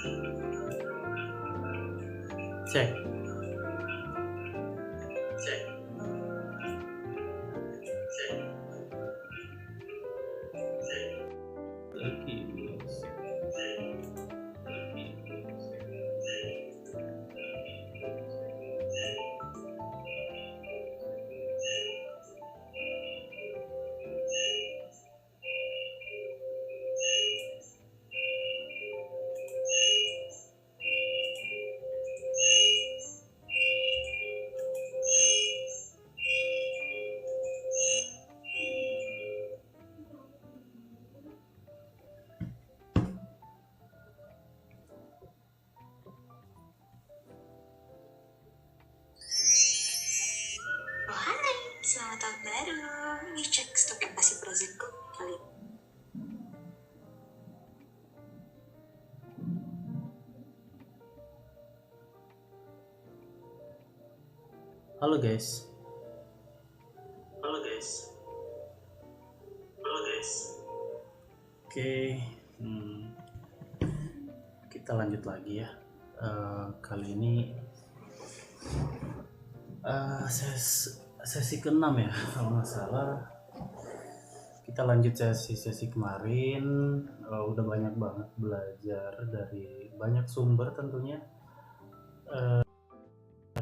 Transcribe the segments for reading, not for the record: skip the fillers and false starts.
Cek, cek, cek, cek. Lagi, Oh hai, selamat tahun baru. Ini cek stok yang kasih presentku kali. halo guys. Halo guys. Halo guys. Oke, kita lanjut lagi ya. Kali ini sesi ke-6 ya, kalau nggak salah. Kita lanjut sesi kemarin. Udah banyak banget belajar dari banyak sumber tentunya.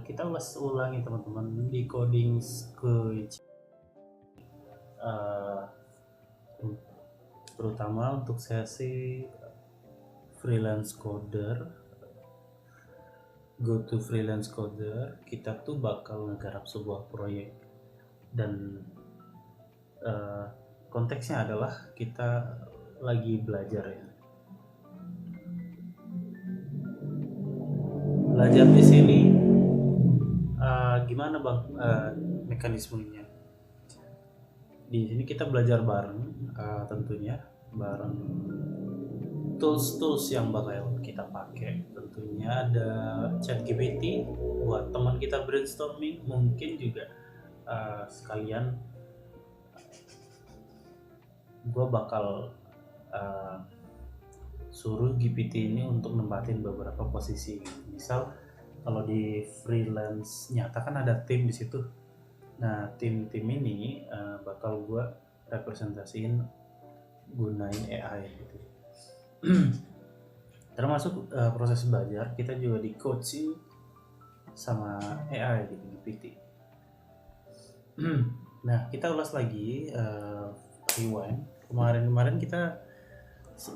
Kita ulangi teman-teman di coding squid, terutama untuk sesi freelance coder. Go to freelance coder, kita tuh bakal ngegarap sebuah proyek dan konteksnya adalah kita lagi belajar ya. Belajar di sini gimana bang mekanismenya? Di sini kita belajar bareng, tentunya bareng tools yang bakal kita pakai. Tentunya ada ChatGPT buat teman kita brainstorming, mungkin juga sekalian gue bakal suruh GPT ini untuk nempatin beberapa posisi. Misal kalau di freelance nyata kan ada tim di situ. Nah tim ini bakal gue representasiin gunain AI gitu. Termasuk proses belajar kita juga di coaching sama AI gitu, GPT. Nah kita ulas lagi, rewind. Kemarin kita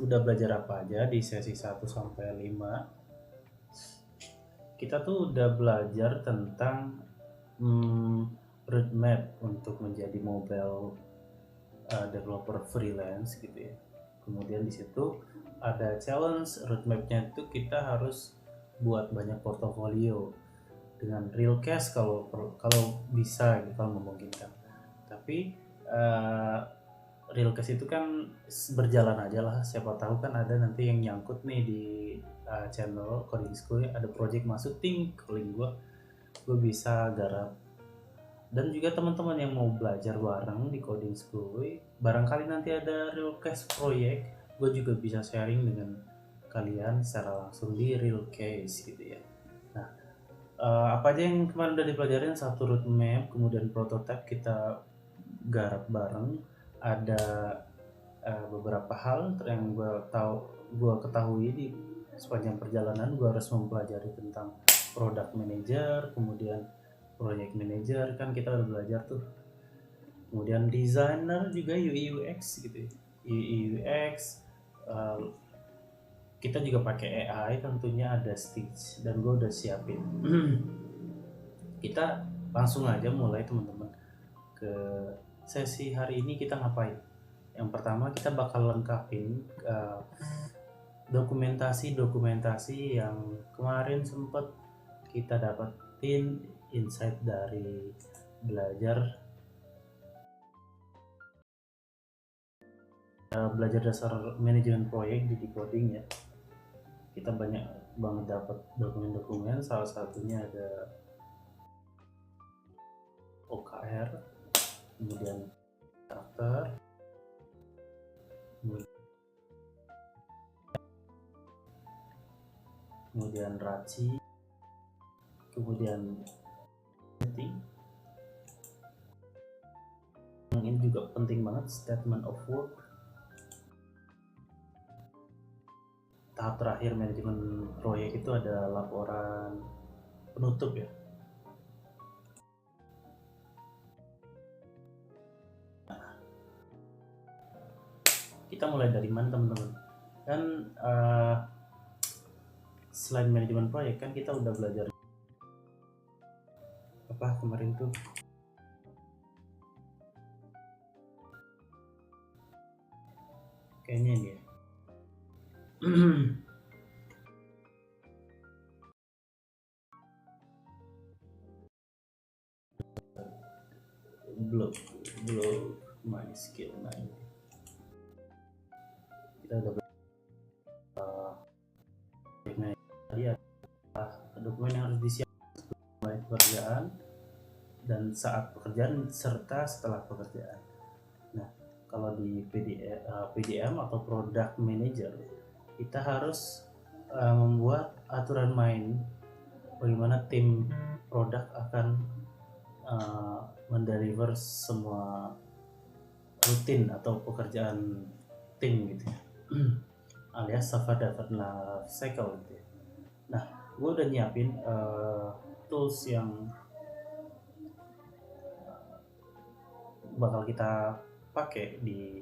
udah belajar apa aja di sesi 1 sampai 5. Kita tuh udah belajar tentang roadmap untuk menjadi mobile developer freelance gitu ya. Kemudian di situ ada challenge roadmapnya, itu kita harus buat banyak portofolio dengan real cash kalau bisa gitu, kalau memungkinkan. Tapi real cash itu kan berjalan aja lah, siapa tahu kan ada nanti yang nyangkut nih di channel coding school, ada project masuk ting calling gue bisa garap. Dan juga teman-teman yang mau belajar bareng di coding school, barangkali nanti ada real case proyek, gue juga bisa sharing dengan kalian secara langsung di real case gitu ya. Nah apa aja yang kemarin udah dipelajarin? Satu roadmap, kemudian prototype kita garap bareng. Ada beberapa hal yang gue ketahui di sepanjang perjalanan. Gue harus mempelajari tentang product manager, kemudian project manager kan kita udah belajar tuh. Kemudian designer juga, UI UX gitu ya. UI UX, kita juga pakai AI tentunya, ada Stitch dan gue udah siapin. Kita langsung aja mulai teman-teman. Ke sesi hari ini kita ngapain? Yang pertama kita bakal lengkapin dokumentasi yang kemarin sempat kita dapetin insight dari belajar dasar manajemen proyek di decoding ya. Kita banyak banget dapat dokumen-dokumen, salah satunya ada OKR, kemudian karakter, kemudian raci, kemudian setting. Ini juga penting banget, statement of work. Tahap terakhir manajemen proyek itu ada laporan penutup ya. Kita mulai dari mana teman-teman? Kan selain manajemen proyek kan kita udah belajar apa kemarin tuh, kayaknya ini ya. Blog my skill 9. Kita udah tadi ada dokumen yang harus disiapkan mulai pekerjaan dan saat pekerjaan serta setelah pekerjaan. Nah, kalau di PDM atau Product Manager, kita harus membuat aturan main bagaimana tim produk akan mendeliver semua rutin atau pekerjaan tim gitu ya, alias Software Development Cycle gitu ya. Nah, gue udah nyiapin tools yang bakal kita pakai di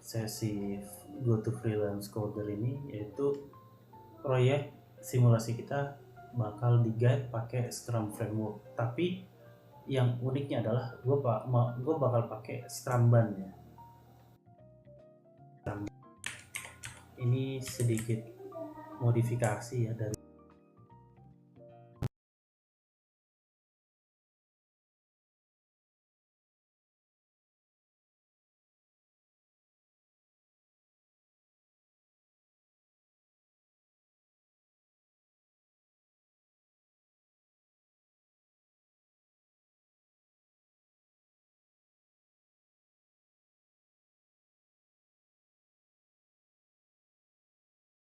sesi Go to Freelance Coder ini, yaitu proyek simulasi kita bakal di-guide pakai Scrum Framework. Tapi yang uniknya adalah gue bakal pakai Scrumban ya. Ini sedikit modifikasi ya dari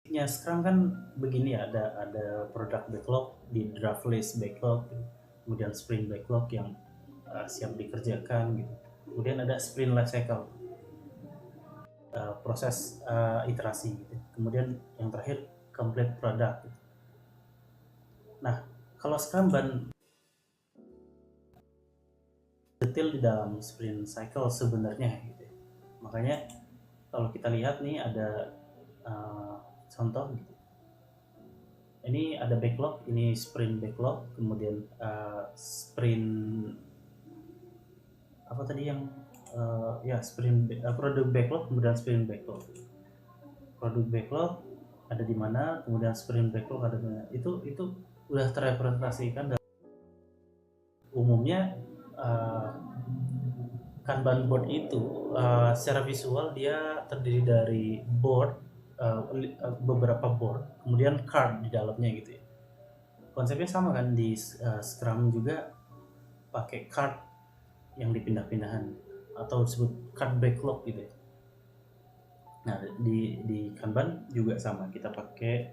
Scrum kan begini ya, ada product backlog, di draft list backlog, kemudian sprint backlog yang siap dikerjakan gitu. Kemudian ada sprint life cycle, proses iterasi gitu. Kemudian yang terakhir complete product gitu. Nah, kalau Scrumban detail di dalam sprint cycle sebenarnya gitu. Makanya kalau kita lihat nih ada contoh gitu. Ini ada backlog, ini sprint backlog, kemudian sprint apa tadi yang sprint product backlog, kemudian sprint backlog. Product backlog ada di mana, kemudian sprint backlog ada di mana. Itu udah terrepresentasikan dan umumnya Kanban board itu secara visual dia terdiri dari board, beberapa board, kemudian card di dalamnya gitu ya. Konsepnya sama kan di Scrum juga pakai card yang dipindah-pindahan atau disebut card backlog gitu ya. Nah, di Kanban juga sama, kita pakai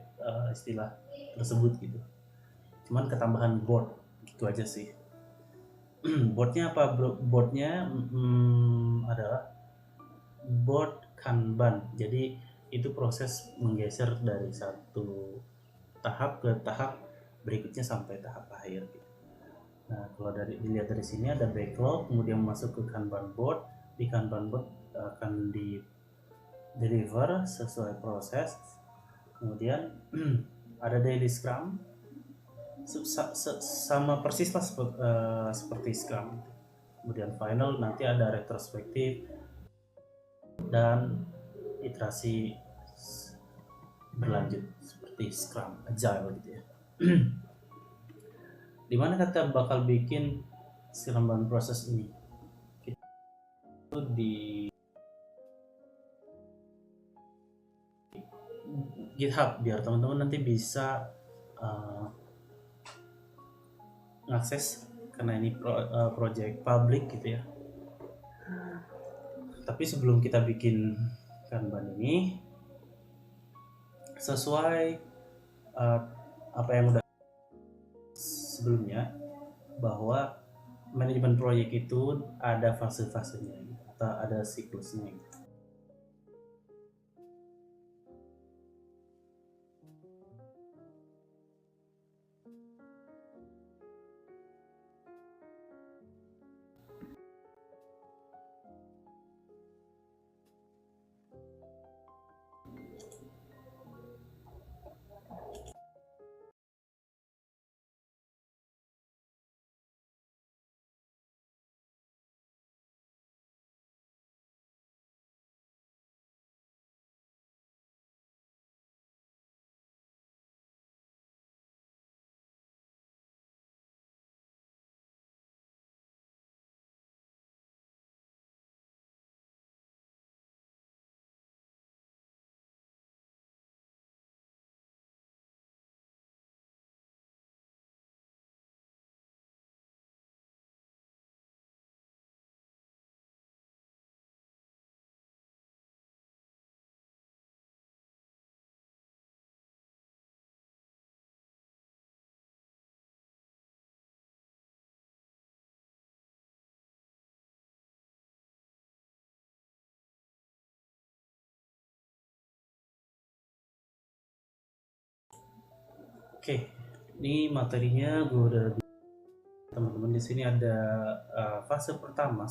istilah tersebut gitu. Cuman ketambahan board gitu aja sih. Boardnya apa bro? Boardnya adalah board Kanban. Jadi itu proses menggeser dari satu tahap ke tahap berikutnya sampai tahap akhir gitu. Nah, kalau dilihat dari sini ada backlog, kemudian masuk ke Kanban board. Di Kanban board akan di deliver sesuai proses. Kemudian ada daily Scrum, sama persis lah seperti Scrum. Kemudian final, nanti ada retrospektif dan iterasi berlanjut seperti Scrum, Agile gitu ya. Dimana kita bakal bikin Scrumban proses ini? Itu di GitHub, biar teman-teman nanti bisa ngakses, karena ini project public gitu ya. Tapi sebelum kita bikin Kanban ini, sesuai uh, apa yang udah sebelumnya, bahwa manajemen proyek itu ada fase-fasenya gitu, atau ada siklusnya gitu. Oke, ini materinya gue udah, teman-teman. Di sini ada fase pertama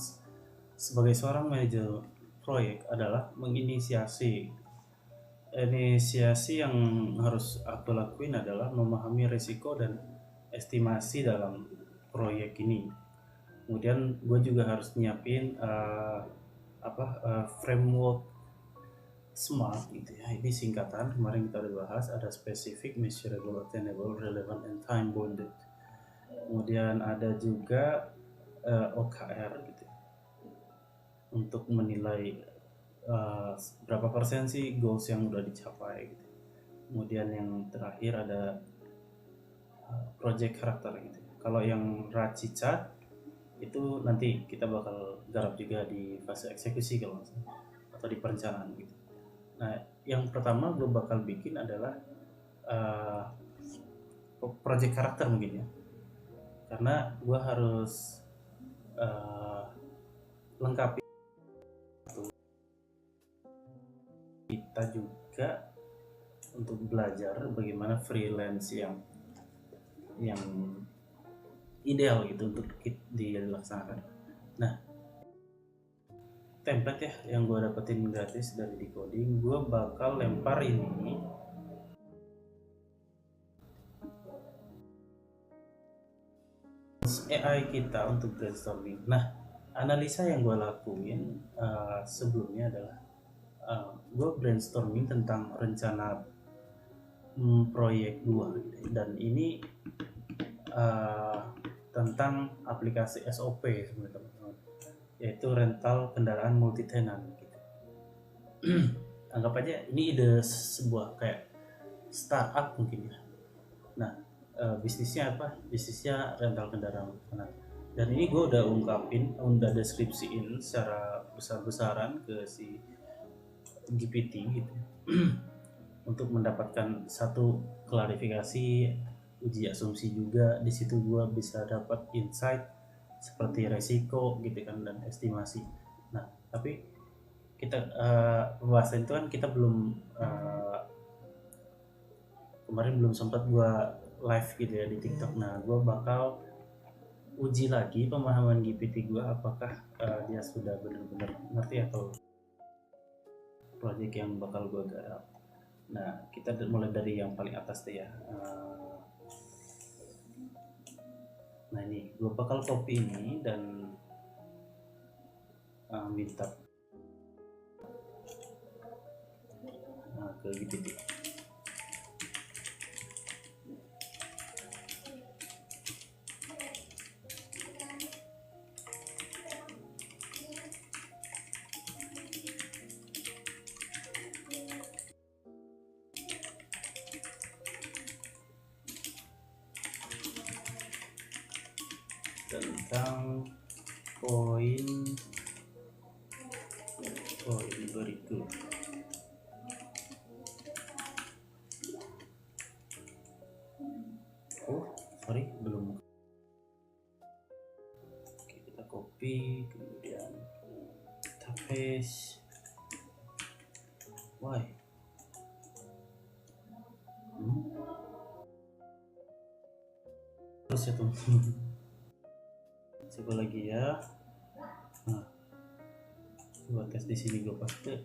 sebagai seorang manajer proyek adalah menginisiasi. Inisiasi yang harus aku lakuin adalah memahami risiko dan estimasi dalam proyek ini. Kemudian gue juga harus nyiapin framework SMART gitu ya. Ini singkatan, kemarin kita udah bahas, ada specific, measurable, attainable, relevant, and time bounded. Kemudian ada juga OKR gitu ya, untuk menilai berapa persen sih goals yang udah dicapai gitu. Kemudian yang terakhir ada project karakter gitu. Kalau yang Racica itu nanti kita bakal garap juga di fase eksekusi kalau atau di perencanaan gitu. Nah, yang pertama gue bakal bikin adalah project karakter mungkin ya, karena gue harus lengkapi kita juga untuk belajar bagaimana freelance yang ideal gitu untuk dilaksanakan. Nah, template ya yang gue dapetin gratis dari Decoding, gue bakal lempar ini AI kita untuk brainstorming. Nah, analisa yang gue lakuin sebelumnya adalah gue brainstorming tentang rencana proyek 2 dan ini tentang aplikasi SOP sebenarnya teman-teman, yaitu rental kendaraan multi tenant gitu. Anggap aja ini ide sebuah kayak startup mungkin ya. Nah, bisnisnya apa? Bisnisnya rental kendaraan multi tenant. Dan ini gue udah udah deskripsiin secara besar-besaran ke si GPT gitu. Untuk mendapatkan satu klarifikasi, uji asumsi juga. Di situ gue bisa dapat insight seperti resiko gitu kan dan estimasi. Nah, tapi kita pembahasan itu kan kita belum kemarin belum sempat gue live gitu ya di TikTok. Nah, gue bakal uji lagi pemahaman GPT gue, apakah dia sudah benar-benar ngerti atau proyek yang bakal gue garap. Nah, kita mulai dari yang paling atas deh ya. Nah, ini gue bakal copy ini dan minta ke GPT. Tentang poin berikut. sorry belum. Oke, kita copy, kemudian kita paste. Why? Terus ya teman-teman, coba lagi ya. Nah, gua tes di sini, gua paste.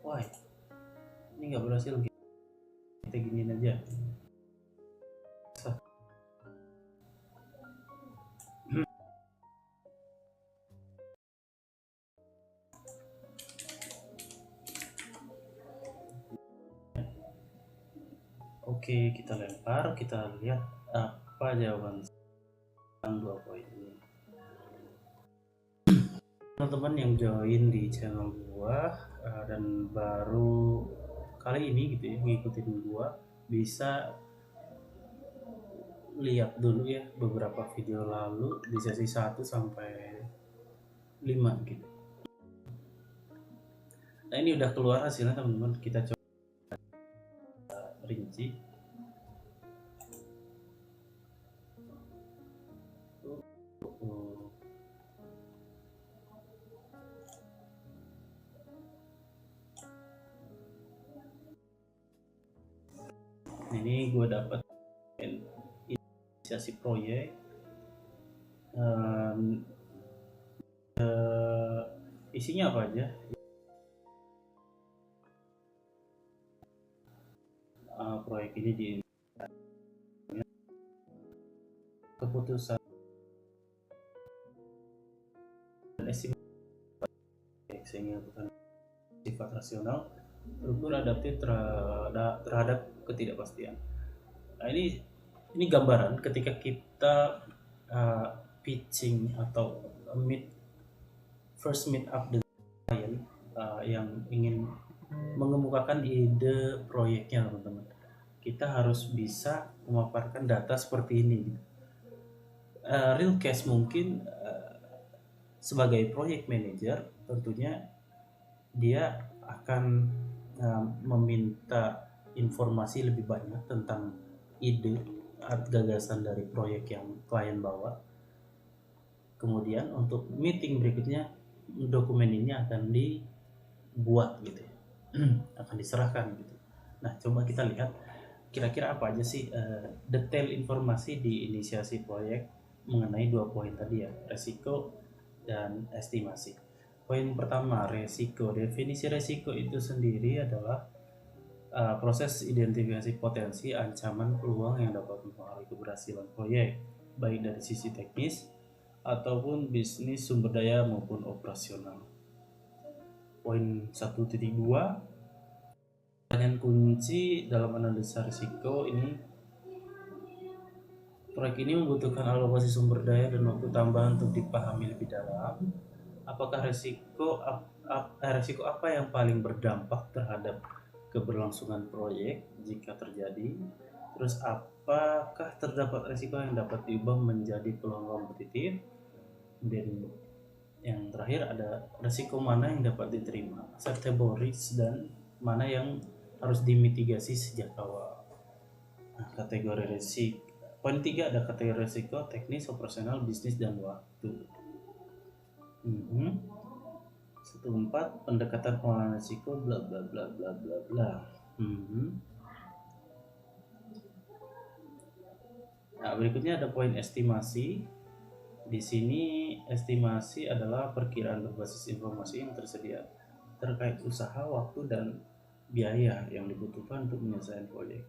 Why? Ini nggak berhasil. Kita giniin aja. Oke, kita lempar, kita lihat apa jawaban tentang 2 poin ini. Teman-teman yang join di channel gua dan baru kali ini gitu ya ngikutin gua, bisa lihat dulu ya beberapa video lalu di sesi 1 sampai 5 gitu. Nah, ini udah keluar hasilnya teman-teman, kita coba rinci. Ini gue dapat inisiasi proyek, isinya apa aja, proyek ini di keputusan dan estimasi sehingga bukan sifat rasional, terukur adaptif terhadap ketidakpastian. Nah, ini gambaran ketika kita pitching atau first meet up dengan klien yang ingin mengemukakan ide proyeknya teman-teman. Kita harus bisa memaparkan data seperti ini. Real case mungkin sebagai project manager tentunya dia akan meminta informasi lebih banyak tentang ide gagasan dari proyek yang klien bawa. Kemudian untuk meeting berikutnya dokumen ini akan dibuat gitu ya. Akan diserahkan gitu. Nah, coba kita lihat kira-kira apa aja sih detail informasi di inisiasi proyek mengenai 2 poin tadi ya, resiko dan estimasi. Poin pertama, resiko. Definisi resiko itu sendiri adalah proses identifikasi potensi, ancaman, peluang yang dapat mempengaruhi keberhasilan proyek, baik dari sisi teknis ataupun bisnis, sumber daya maupun operasional. Poin 1.2, pertanyaan kunci dalam analisa risiko ini, proyek ini membutuhkan alokasi sumber daya dan waktu tambahan untuk dipahami lebih dalam. Apakah resiko apa yang paling berdampak terhadap keberlangsungan proyek jika terjadi? Terus apakah terdapat resiko yang dapat diubah menjadi peluang kompetitif? Dan yang terakhir ada resiko mana yang dapat diterima, acceptable risk, dan mana yang harus dimitigasi sejak awal. Nah, kategori resiko. Poin 3 ada kategori resiko teknis, operasional, bisnis, dan waktu. 1.4 pendekatan pengelolaan risiko bla bla bla bla bla bla. Nah, berikutnya ada poin estimasi. Di sini estimasi adalah perkiraan berbasis informasi yang tersedia terkait usaha, waktu, dan biaya yang dibutuhkan untuk menyelesaikan proyek.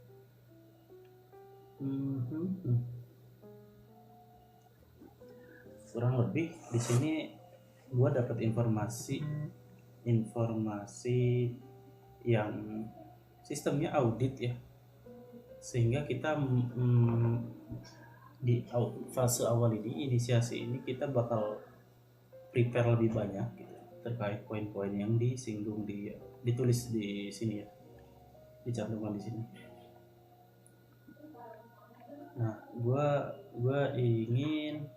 Kurang lebih di sini gua dapat informasi yang sistemnya audit ya, sehingga kita di fase awal ini, inisiasi ini, kita bakal prepare lebih banyak gitu, terkait poin-poin yang disinggung ditulis di sini ya, dicantumkan di sini. Nah, gua ingin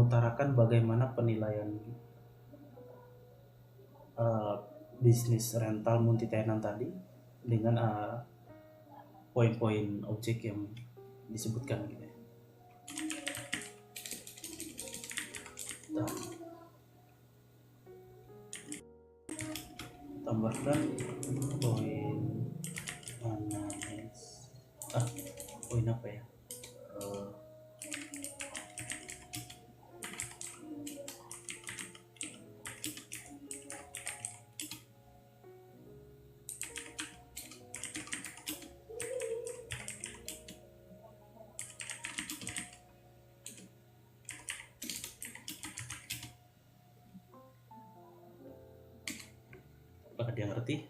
mengutarakan bagaimana penilaian bisnis rental multi tenant tadi dengan poin-poin objek yang disebutkan gitu ya. Nah, tambahkan poin mana poin apa ya, apakah dia ngerti?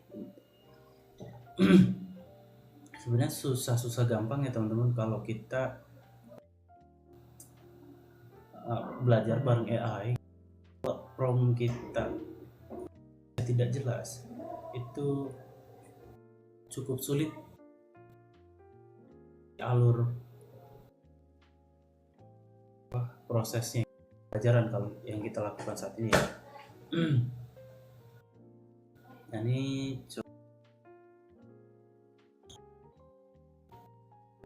Sebenarnya susah gampang ya teman-teman kalau kita belajar bareng AI. Kalau problem kita tidak jelas, itu cukup sulit alur prosesnya pelajaran kalau yang kita lakukan saat ini ya. Nah, ini coba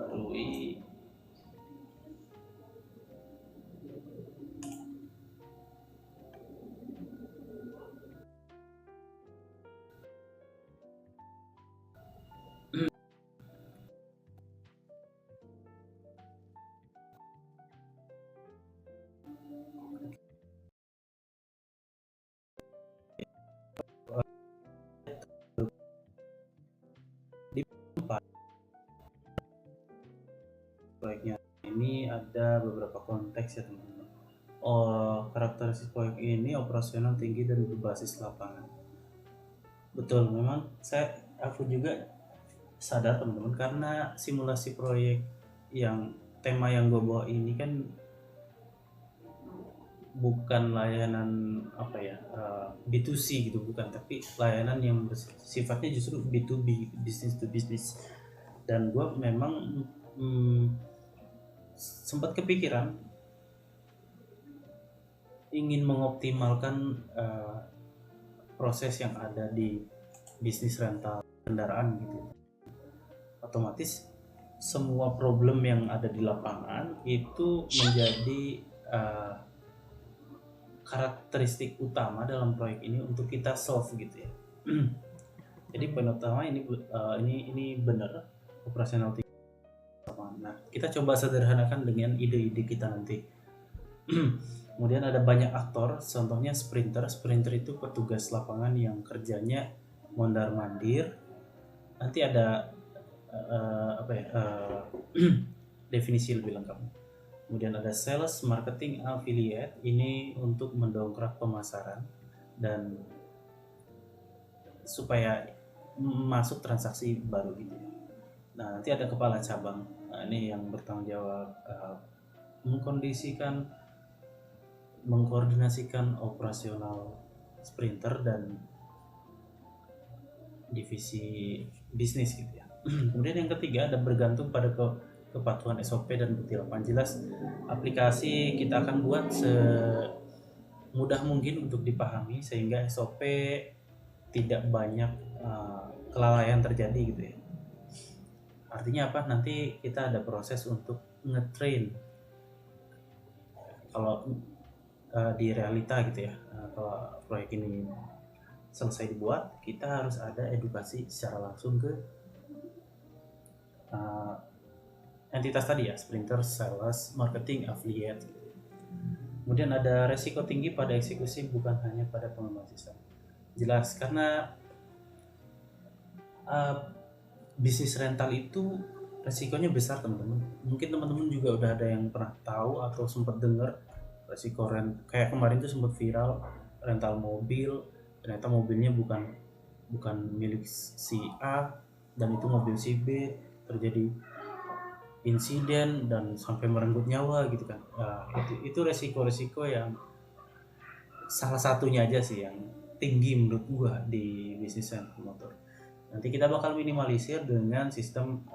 lalui di proyeknya ini ada beberapa konteks ya teman-teman. Karakteristik proyek ini operasional tinggi dan berbasis lapangan. Betul, memang aku juga sadar teman-teman, karena simulasi proyek yang tema yang gue bawa ini kan bukan layanan B2C gitu, bukan, tapi layanan yang sifatnya justru B2B, business to business. Dan gue memang sempat kepikiran ingin mengoptimalkan proses yang ada di bisnis rental kendaraan gitu. Otomatis semua problem yang ada di lapangan itu menjadi karakteristik utama dalam proyek ini untuk kita solve gitu ya. Jadi poin utama ini benar operasional tinggi. Nah, kita coba sederhanakan dengan ide-ide kita nanti. Kemudian ada banyak aktor, contohnya sprinter. Sprinter itu petugas lapangan yang kerjanya mondar-mandir. Nanti ada definisi lebih lengkap. Kemudian ada sales, marketing, affiliate. Ini untuk mendongkrak pemasaran dan supaya masuk transaksi baru gitu ya. Nah, nanti ada kepala cabang. Nah, ini yang bertanggung jawab mengkoordinasikan operasional sprinter dan divisi bisnis gitu ya. Kemudian yang ketiga ada bergantung pada kepatuhan SOP dan bukti lapangan. Jelas aplikasi kita akan buat semudah mungkin untuk dipahami sehingga SOP tidak banyak kelalaian terjadi gitu ya. Artinya apa? Nanti kita ada proses untuk nge-train kalau di realita gitu ya. Kalau proyek ini selesai dibuat, kita harus ada edukasi secara langsung ke entitas tadi ya, sprinter, sales, marketing, affiliate. Kemudian ada resiko tinggi pada eksekusi, bukan hanya pada pengembangan sistem. Jelas, karena bisnis rental itu resikonya besar teman-teman. Mungkin teman-teman juga udah ada yang pernah tahu atau sempat dengar resiko kayak kemarin tuh sempat viral rental mobil, ternyata mobilnya bukan milik si A dan itu mobil si B, terjadi insiden dan sampai merenggut nyawa gitu kan. Itu resiko-resiko yang salah satunya aja sih yang tinggi menurut gua di bisnis rental motor. Nanti kita bakal minimalisir dengan sistem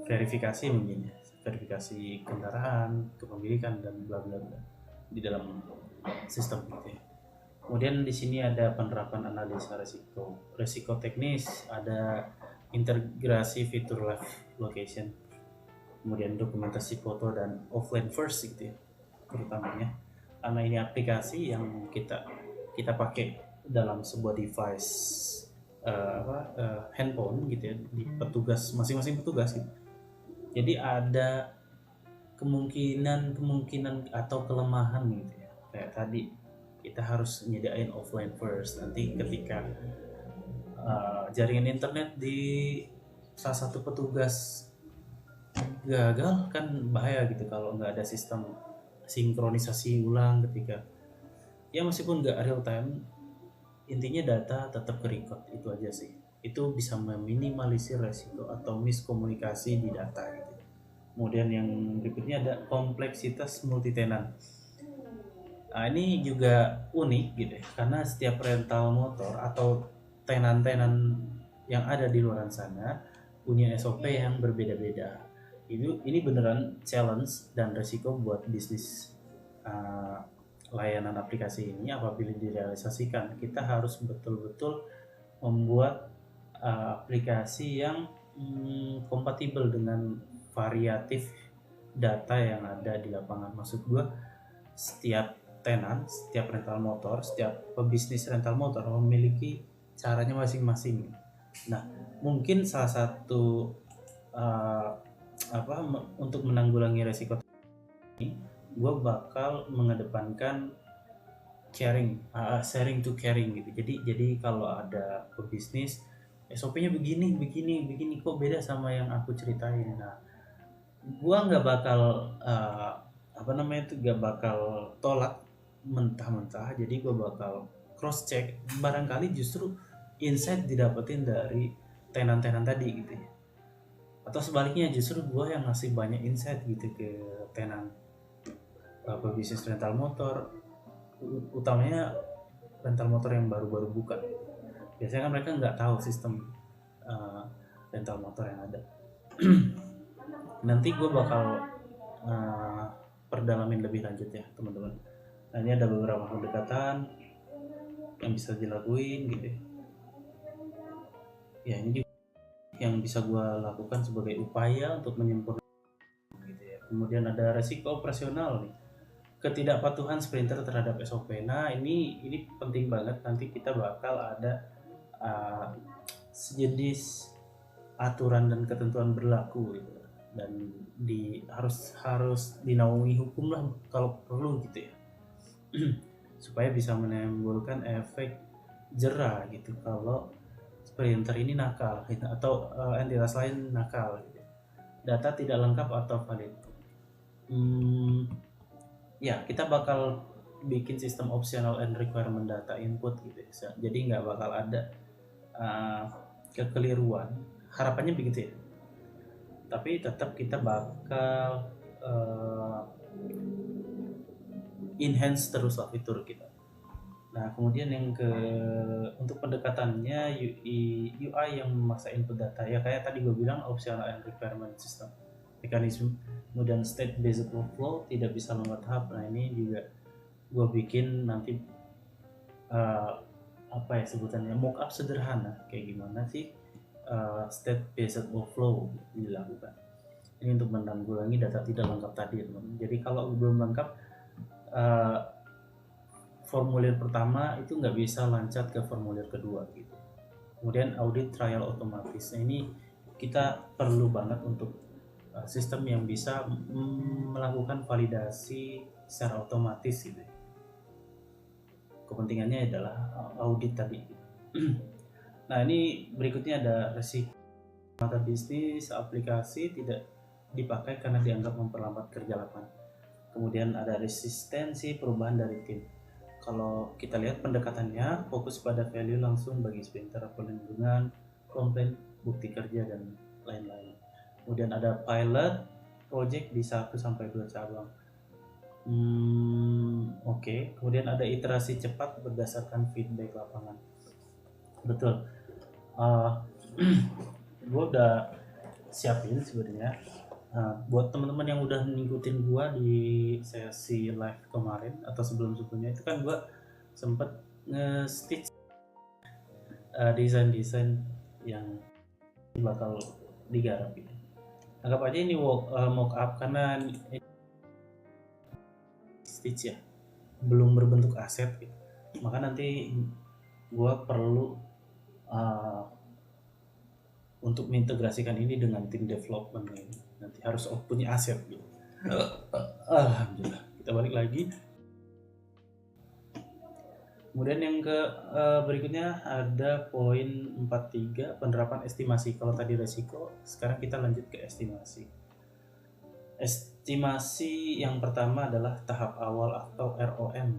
verifikasi mungkin ya, verifikasi kendaraan, kepemilikan dan bla bla bla. di dalam sistem gitu ya. Kemudian di sini ada penerapan analisa resiko teknis, ada integrasi fitur live location, kemudian dokumentasi foto dan offline first gitu ya, terutamanya karena ini aplikasi yang kita pakai dalam sebuah device handphone gitu ya, di petugas masing-masing petugas gitu. Jadi ada kemungkinan atau kelemahan gitu ya, kayak tadi kita harus nyediain offline first. Nanti ketika jaringan internet di salah satu petugas gagal kan bahaya gitu kalau nggak ada sistem sinkronisasi ulang ketika ya meskipun nggak real time, intinya data tetap ke record, itu aja sih. Itu bisa meminimalisir resiko atau miskomunikasi di data gitu. Kemudian yang berikutnya ada kompleksitas multi tenant. Nah, ini juga unik gitu ya, karena setiap rental motor atau tenan-tenan yang ada di luar sana punya SOP yang berbeda-beda. Ini beneran challenge dan resiko buat bisnis layanan aplikasi ini. Apabila direalisasikan, kita harus betul-betul membuat aplikasi yang kompatibel dengan variatif data yang ada di lapangan. Maksud gue, setiap tenan, setiap rental motor, setiap pebisnis rental motor memiliki caranya masing-masing. Nah, mungkin salah satu untuk menanggulangi resiko ini, gue bakal mengedepankan sharing to caring gitu. Jadi kalau ada pebisnis SOP-nya begini kok beda sama yang aku ceritain. Nah, gue nggak bakal nggak bakal tolak mentah-mentah. Jadi gue bakal cross check, barangkali justru insight didapetin dari tenan-tenan tadi gitu ya, atau sebaliknya justru gue yang ngasih banyak insight gitu ke tenan pebisnis rental motor, utamanya rental motor yang baru-baru buka. Biasanya kan mereka nggak tahu sistem rental motor yang ada. Nanti gue bakal perdalamin lebih lanjut ya teman-teman. Nah, ini ada beberapa pendekatan yang bisa dilakuin gitu ya. Ini juga yang bisa gue lakukan sebagai upaya untuk menyempurnakan gitu ya. Kemudian ada resiko operasional nih, ketidakpatuhan sprinter terhadap SOP. Nah, ini penting banget. Nanti kita bakal ada sejenis aturan dan ketentuan berlaku gitu, dan harus dinaungi hukum lah kalau perlu gitu ya. Supaya bisa menimbulkan efek jera gitu kalau sprinter ini nakal gitu, atau entitas lain nakal gitu. Data tidak lengkap atau valid. Ya, kita bakal bikin sistem optional and requirement data input gitu ya. Jadi nggak bakal ada kekeliruan, harapannya begitu ya. Tapi tetap kita bakal enhance terus lah fitur kita. Nah, kemudian untuk pendekatannya UI yang memaksa input data ya, kayak tadi gue bilang optional and requirement system mekanisme. Kemudian state based workflow, tidak bisa lompat tahap. Nah, ini juga gue bikin nanti sebutannya mockup sederhana kayak gimana sih state based workflow dilakukan. Ini untuk menanggulangi data tidak lengkap tadi, teman. Jadi kalau belum lengkap, formulir pertama itu nggak bisa lancat ke formulir kedua gitu. Kemudian audit trial otomatis. Nah, ini kita perlu banget untuk sistem yang bisa melakukan validasi secara otomatis gitu. Kepentingannya adalah audit tadi. Nah, ini berikutnya ada resiko mata bisnis aplikasi tidak dipakai karena dianggap memperlambat kerja lapangan. Kemudian ada resistensi perubahan dari tim. Kalau kita lihat pendekatannya fokus pada value langsung bagi sprinter, perlindungan, komplain, bukti kerja, dan lain-lain. Kemudian ada pilot project di 1-2 cabang. Oke. Kemudian ada iterasi cepat berdasarkan feedback lapangan. Betul. Gue udah siapin sebenarnya Buat teman-teman yang udah ngikutin gua di sesi live kemarin atau sebelum-sebelumnya itu kan gua sempet nge-stitch desain-desain yang bakal digarap gitu. Anggap aja ini mock up karena stitch ya, belum berbentuk aset gitu. Maka nanti gua perlu untuk mengintegrasikan ini dengan tim development ini. Nanti harus punya aset gitu. Alhamdulillah. Kita balik lagi. Kemudian yang berikutnya ada poin 43 penerapan estimasi. Kalau tadi resiko, sekarang kita lanjut ke estimasi. Estimasi yang pertama adalah tahap awal atau ROM.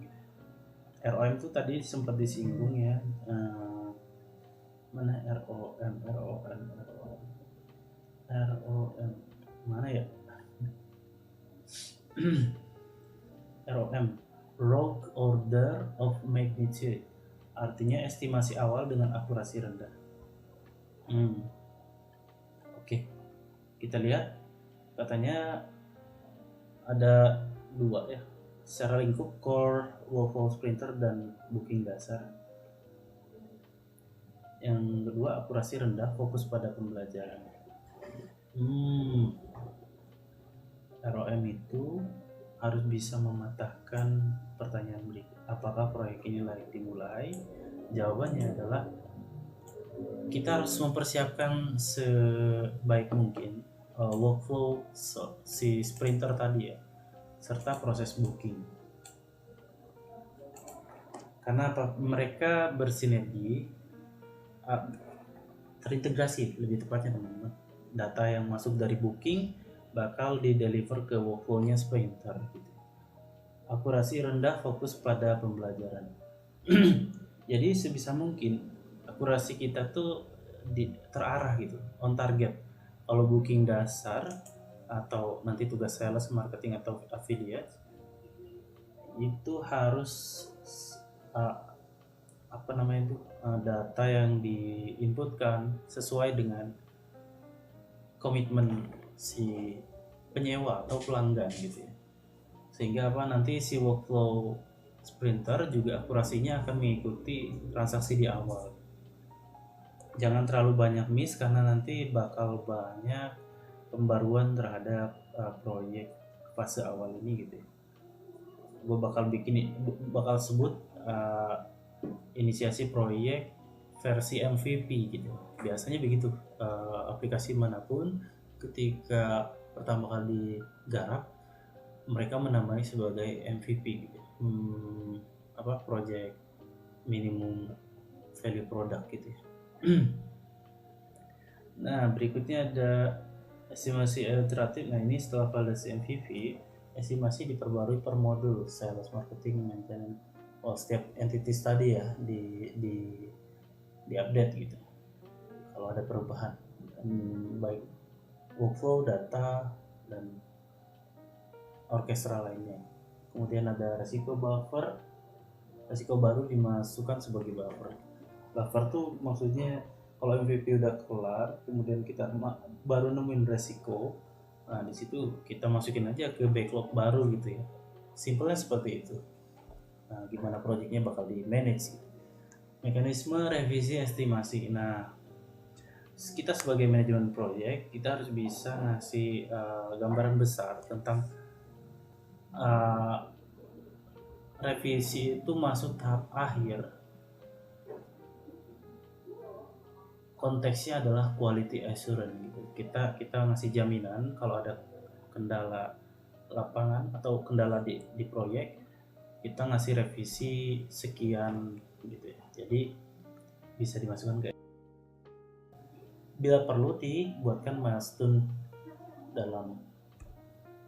ROM itu tadi sempat disinggung ya. Mana ROM mana ya? ROM, Rough Order of Magnitude, artinya estimasi awal dengan akurasi rendah. Oke. Kita lihat katanya ada dua ya, secara lingkup core, workflow sprinter, dan booking dasar. Yang kedua akurasi rendah, fokus pada pembelajaran. ROM itu harus bisa mematahkan pertanyaan berikut. Apakah proyek ini layak dimulai? Jawabannya adalah kita harus mempersiapkan sebaik mungkin workflow si sprinter tadi ya, serta proses booking. Karena apa? Mereka bersinergi, terintegrasi lebih tepatnya teman-teman. Data yang masuk dari booking bakal di-deliver ke workflow-nya sprinter gitu. Akurasi rendah, fokus pada pembelajaran. Jadi sebisa mungkin akurasi kita tuh terarah gitu, on target. Kalau booking dasar atau nanti tugas sales, marketing atau affiliate itu harus data yang diinputkan sesuai dengan komitmen si penyewa atau pelanggan gitu ya. Sehingga nanti si workflow sprinter juga akurasinya akan mengikuti transaksi di awal. Jangan terlalu banyak miss karena nanti bakal banyak pembaruan terhadap proyek fase awal ini gitu ya. Gue bakal sebut inisiasi proyek versi MVP gitu. Biasanya begitu, aplikasi manapun ketika pertama kali digarap mereka menamai sebagai MVP gitu. Project minimum value product gitu ya. Nah, berikutnya ada estimasi iteratif. Nah, ini setelah validasi MVP, estimasi diperbarui per modul, sales, marketing, maintenance. Setiap entities tadi ya di update gitu. Kalau ada perubahan, baik workflow, data, dan orkestra lainnya. Kemudian ada resiko buffer. Resiko baru dimasukkan sebagai buffer. Buffer tuh maksudnya kalau MVP udah kelar, kemudian kita baru nemuin resiko, nah di situ kita masukin aja ke backlog baru gitu ya. Simpelnya seperti itu. Nah, gimana proyeknya bakal di manage gitu. Mekanisme revisi estimasi. Nah, kita sebagai manajemen proyek kita harus bisa ngasih gambaran besar tentang revisi itu masuk tahap akhir. Konteksnya adalah quality assurance gitu. Kita ngasih jaminan kalau ada kendala lapangan atau kendala di proyek, kita ngasih revisi sekian gitu ya. Jadi bisa dimasukkan ke, bila perlu dibuatkan milestone dalam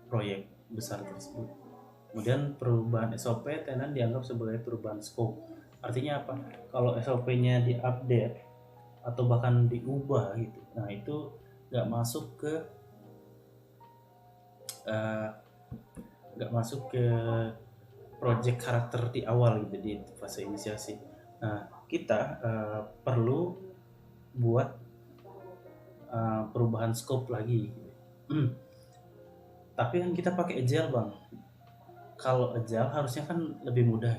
proyek besar tersebut. Kemudian perubahan SOP tenan dianggap sebagai perubahan scope. Artinya apa? Kalau SOP-nya diupdate atau bahkan diubah gitu, nah itu nggak masuk ke project karakter di awal gitu, di fase inisiasi. Nah, kita perlu buat perubahan scope lagi gitu. Tapi kan kita pakai agile bang. Kalau agile harusnya kan lebih mudah.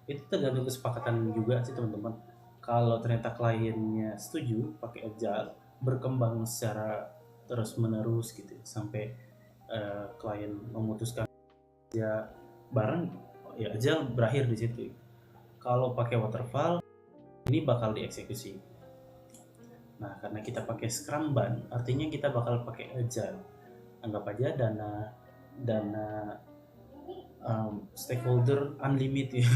Itu tergantung kesepakatan juga sih teman-teman. Kalau ternyata kliennya setuju pakai agile, berkembang secara terus menerus gitu sampai klien memutuskan ya bareng, ya agile berakhir di situ. Kalau pakai waterfall ini bakal dieksekusi. Nah, karena kita pakai Scrum Ban, artinya kita bakal pakai agile. Anggap aja dana stakeholder unlimited ya.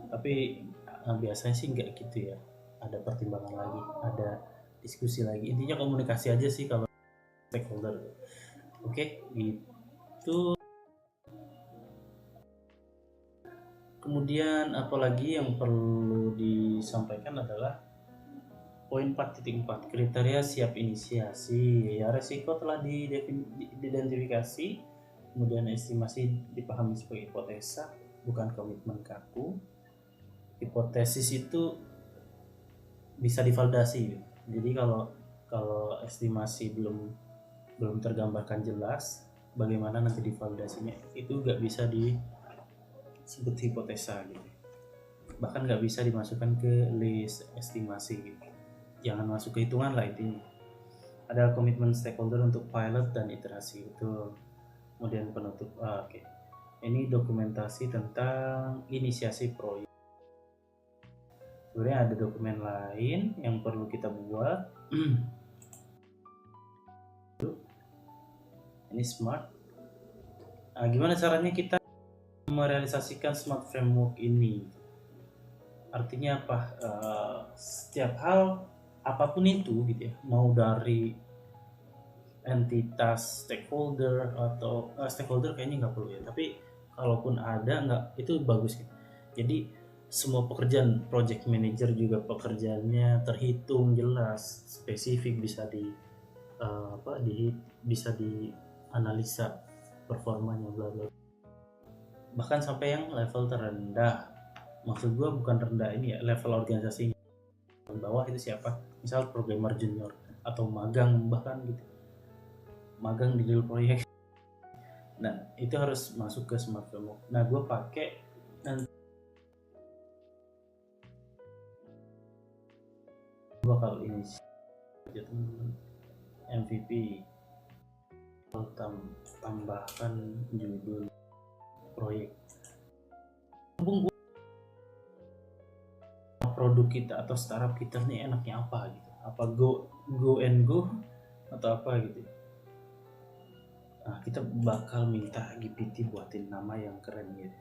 Tapi biasanya sih nggak gitu ya. Ada pertimbangan lagi, ada diskusi lagi. Intinya komunikasi aja sih kalau stakeholder. Oke, gitu. Kemudian apalagi yang perlu disampaikan adalah poin 4.4 kriteria siap inisiasi. Ya, resiko telah diidentifikasi, kemudian estimasi dipahami sebagai hipotesa, bukan komitmen kaku. Hipotesis itu bisa divalidasi. Jadi kalau estimasi belum tergambarkan jelas, bagaimana nanti divalidasinya itu nggak bisa disebut hipotesa gitu. Bahkan nggak bisa dimasukkan ke list estimasi gitu. Jangan masuk ke hitungan lah intinya. Ada komitmen stakeholder untuk pilot dan iterasi itu. Kemudian penutup. Oke. Ini dokumentasi tentang inisiasi proyek. Sebenarnya ada dokumen lain yang perlu kita buat. Ini smart. Gimana caranya kita merealisasikan smart framework ini? Artinya apa? Setiap hal apapun itu gitu ya, mau dari entitas stakeholder atau stakeholder kayaknya nggak perlu ya, tapi kalaupun ada nggak itu bagus gitu. Jadi semua pekerjaan project manager juga pekerjaannya terhitung jelas, spesifik, bisa bisa dianalisa performanya bla bla. Bahkan sampai yang level terendah. Maksud gue bukan rendah ini ya, level organisasinya. Bawah itu siapa? Misal programmer junior atau magang bahkan gitu. Magang di dalam proyek. Nah, itu harus masuk ke smart framework. Nah, gue pakai nanti bakal ini aja teman-teman. MVP tambahkan judul proyek. Produk kita atau startup kita nih enaknya apa gitu? Apa go and go atau apa gitu? Nah, kita bakal minta GPT buatin nama yang keren gitu.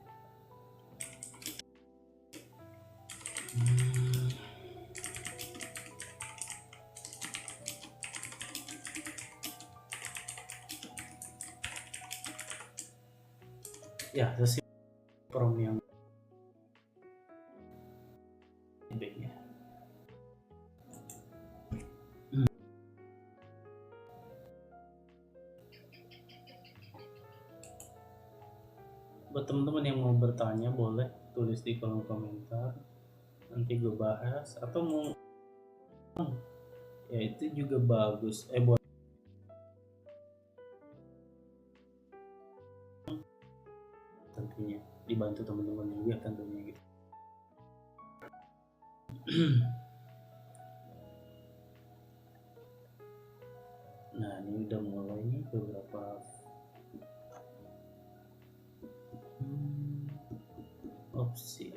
Ya, sesuai prompt yang baiknya. Buat teman-teman yang mau bertanya boleh tulis di kolom komentar, nanti gue bahas, atau mau ya itu juga bagus. Boleh tentunya dibantu teman-teman juga tentunya gitu. Nah, ini udah mulai nih beberapa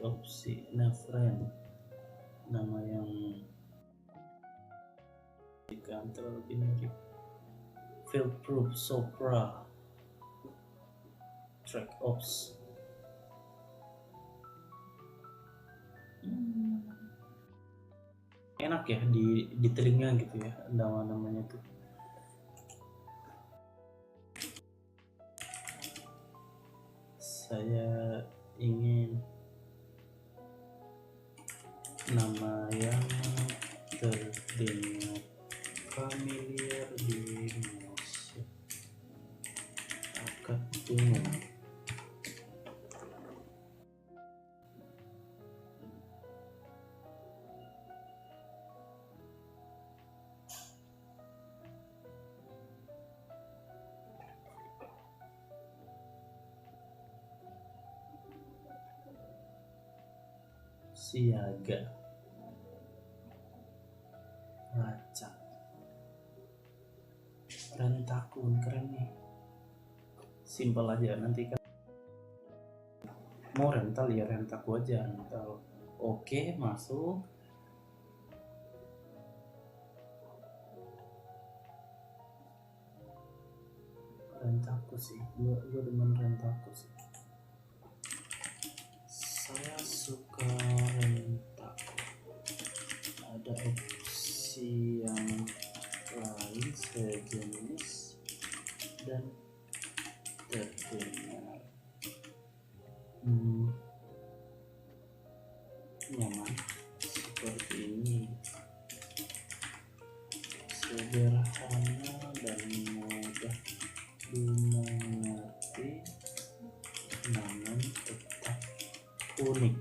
opsi. Nah, friend, nama yang di kantor ini field proof Sopra track ops. Enak ya di telinga gitu ya nama-namanya tuh. Saya ingin nama yang terdengar familiar di masyarakat umum. siaga, lacak, rentakun, keren nih. Simpel aja, nanti kan mau rental ya rentaku aja, rental. Oke, masuk. Rentaku sih, gue demen rentaku sih. Saya suka rentaku. Ada opsi yang lain sejenis dan terdengar nyaman seperti ini, sederhana dan mudah dimengerti, namun tetap unik.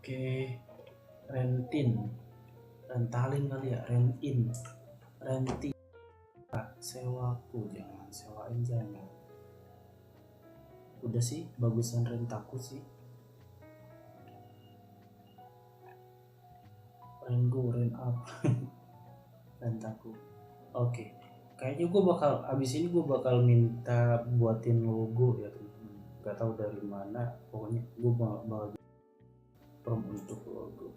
Oke, rentalin kali ya, renti, sewaku, jangan sewain, jangan. Udah sih, bagusan rentaku sih. Rengo, apa? Rentaku. Oke, kayaknya gue bakal abis ini gue bakal minta buatin logo ya teman-teman. Gak tahu dari mana, pokoknya gue bakal untuk logo.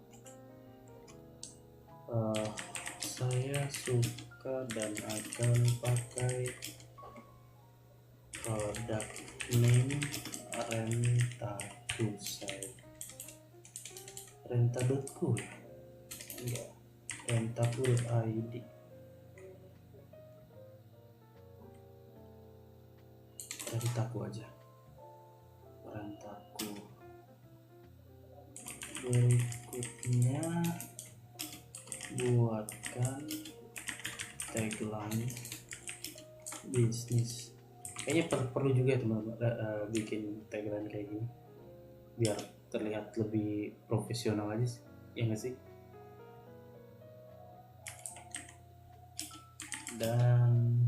Saya suka dan akan pakai produk name rentaku. Saya renta.ku ya, enggak, rentaku.id. Rentaku aja, rentaku. Berikutnya buatkan tagline bisnis. Kayaknya perlu juga teman-teman bikin tagline kayak gini biar terlihat lebih profesional aja sih, ya nggak sih? Dan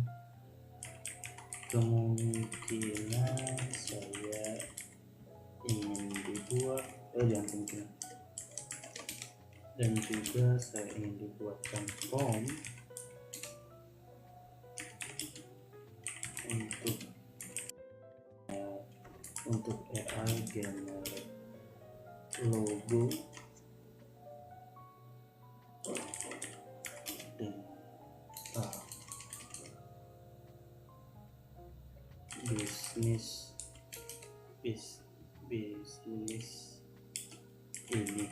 kemungkinan saya ingin dibuat jangan kemungkinan, dan juga saya ingin dibuatkan form untuk AI generate logo dengan bisnis ini.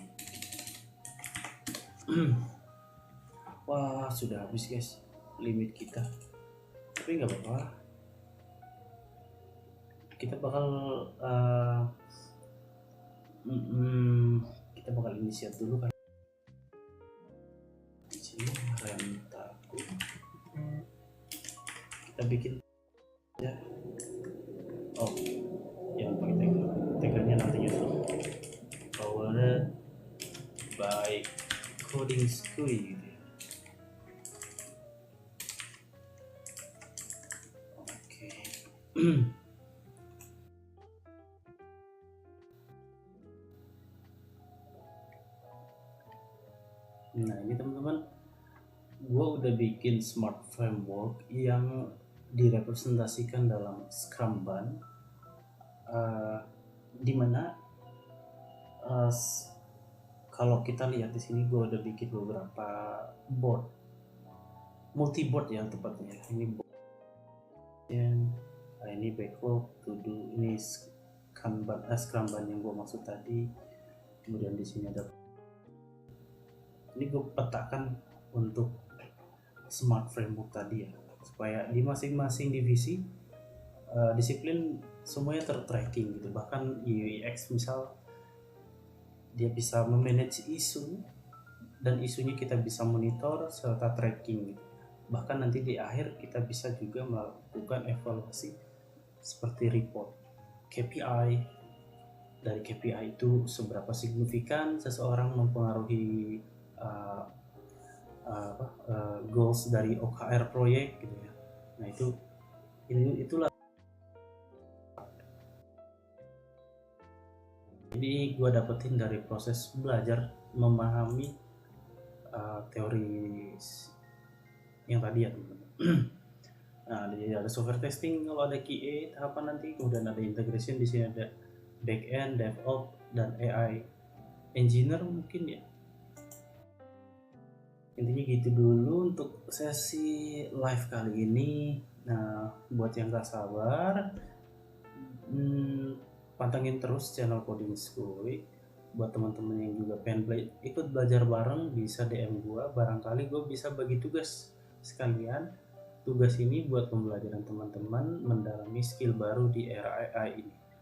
Wah, sudah habis guys limit kita, tapi nggak apa-apa, kita bakal inisiat dulu kan. Di sini rentaku kita bikin ya. Oh, yang pakai tagline-nya nanti nyusul. Powered by Coding School gitu ya. Oke. Nah ini teman-teman, gue udah bikin smart framework yang direpresentasikan dalam Scrumban, dimana kalau kita lihat di sini gue udah bikin beberapa board, multi-board yang tepatnya. Ini board, ini backlog, to do, ini Scrumban yang gue maksud tadi. Kemudian di sini ada, ini gue petakan untuk smart framework tadi ya, supaya di masing-masing divisi disiplin semuanya tertracking gitu. Bahkan UX misal dia bisa memanage isu, dan isunya kita bisa monitor serta tracking gitu. Bahkan nanti di akhir kita bisa juga melakukan evaluasi seperti report, KPI, dari KPI itu seberapa signifikan seseorang mempengaruhi goals dari OKR proyek gitu ya. Nah itulah. Jadi gue dapetin dari proses belajar memahami teori yang tadi ya teman-teman. Nah, ada software testing kalau ada QA tahapan nanti, kemudian ada integration, di sini ada back end, DevOps, dan AI engineer mungkin ya. Intinya gitu dulu untuk sesi live kali ini. Nah, buat yang gak sabar, pantengin terus channel Coding School. Buat teman-teman yang juga pengen ikut belajar bareng, bisa DM gue, barangkali gue bisa bagi tugas sekalian. Tugas ini buat pembelajaran teman-teman mendalami skill baru di era AI ini.